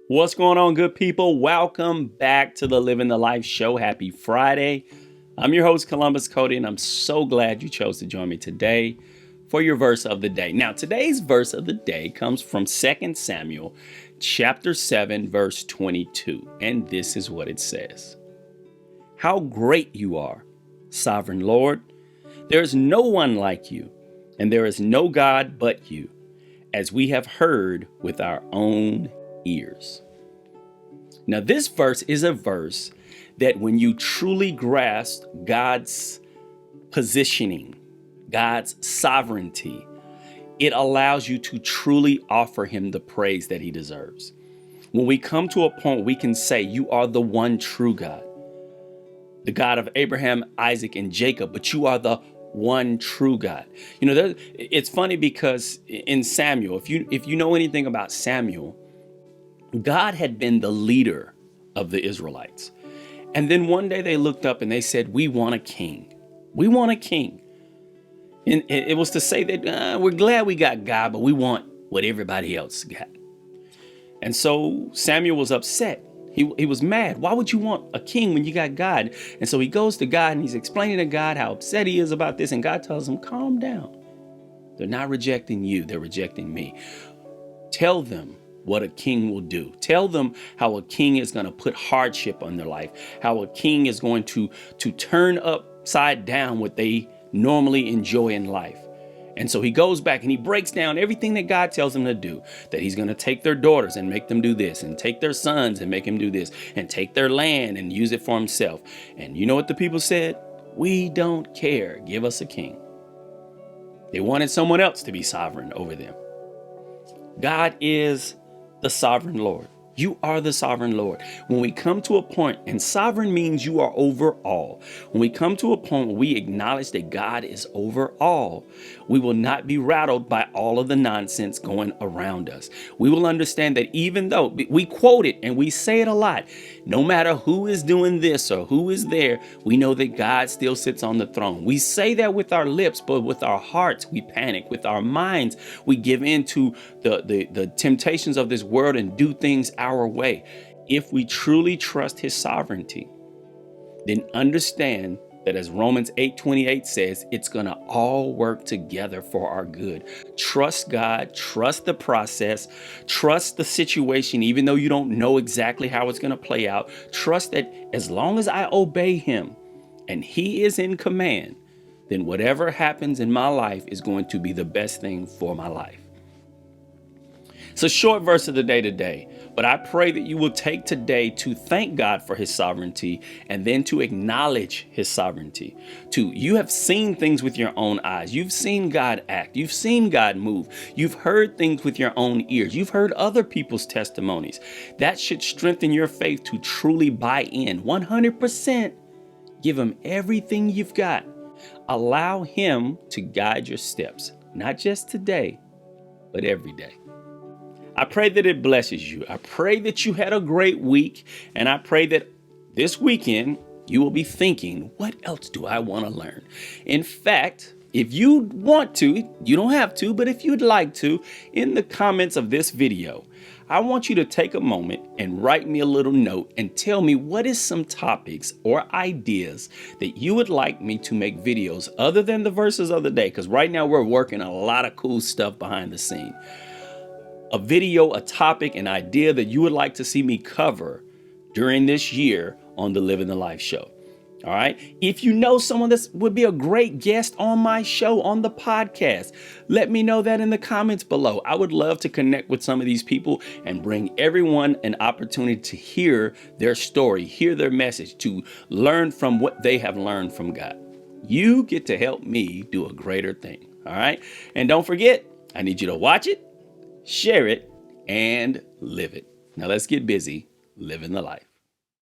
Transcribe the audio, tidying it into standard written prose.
What's going on, good people? Welcome back to the Living the Life show. Happy Friday. I'm your host, Columbus Cody, and I'm so glad you chose to join me today for your verse of the day. Now, today's verse of the day comes from 2 Samuel chapter 7, verse 22, and this is what it says. How great you are, sovereign Lord. There is no one like you, and there is no God but you, as we have heard with our own ears. Now, this verse is a verse that when you truly grasp God's positioning, God's sovereignty, it allows you to truly offer him the praise that he deserves. When we come to a point, we can say, you are the one true God, the God of Abraham, Isaac, and Jacob, but you are the one true God. You know, it's funny because in Samuel, if you know anything about Samuel, God had been the leader of the Israelites. And then one day they looked up and they said, we want a king. We want a king. And it was to say that we're glad we got God, but we want what everybody else got. And so Samuel was upset. He was mad. Why would you want a king when you got God? And so he goes to God and he's explaining to God how upset he is about this. And God tells him, calm down. They're not rejecting you. They're rejecting me. Tell them what a king will do. Tell them how a king is going to put hardship on their life, how a king is going to turn upside down what they normally enjoy in life. And so he goes back and he breaks down everything that God tells him to do, that he's going to take their daughters and make them do this, and take their sons and make him do this, and take their land and use it for himself. And you know what the people said? We don't care. Give us a king. They wanted someone else to be sovereign over them. God is the sovereign Lord. You are the sovereign Lord. When we come to a point, and sovereign means you are over all. When we come to a point where we acknowledge that God is over all, we will not be rattled by all of the nonsense going around us. We will understand that even though we quote it and we say it a lot, no matter who is doing this or who is there, we know that God still sits on the throne. We say that with our lips, but with our hearts, we panic. With our minds, we give in to the temptations of this world and do things our way. If we truly trust his sovereignty, then understand that as Romans 8:28 says, it's going to all work together for our good. Trust God, trust the process, trust the situation, even though you don't know exactly how it's going to play out. Trust that as long as I obey him and he is in command, then whatever happens in my life is going to be the best thing for my life. It's a short verse of the day today, but I pray that you will take today to thank God for his sovereignty and then to acknowledge his sovereignty. You have seen things with your own eyes. You've seen God act. You've seen God move. You've heard things with your own ears. You've heard other people's testimonies. That should strengthen your faith to truly buy in 100%. Give him everything you've got. Allow him to guide your steps, not just today, but every day. I pray that it blesses you. I pray that you had a great week. And I pray that this weekend you will be thinking, what else do I want to learn? In fact, if you want to, you don't have to, but if you'd like to, in the comments of this video, I want you to take a moment and write me a little note and tell me what is some topics or ideas that you would like me to make videos other than the verses of the day. Because right now we're working a lot of cool stuff behind the scene. A video, a topic, an idea that you would like to see me cover during this year on the Living the Life show. All right. If you know someone that would be a great guest on my show, on the podcast, let me know that in the comments below. I would love to connect with some of these people and bring everyone an opportunity to hear their story, hear their message, to learn from what they have learned from God. You get to help me do a greater thing. All right. And don't forget, I need you to watch it, share it, and live it. Now let's get busy living the life.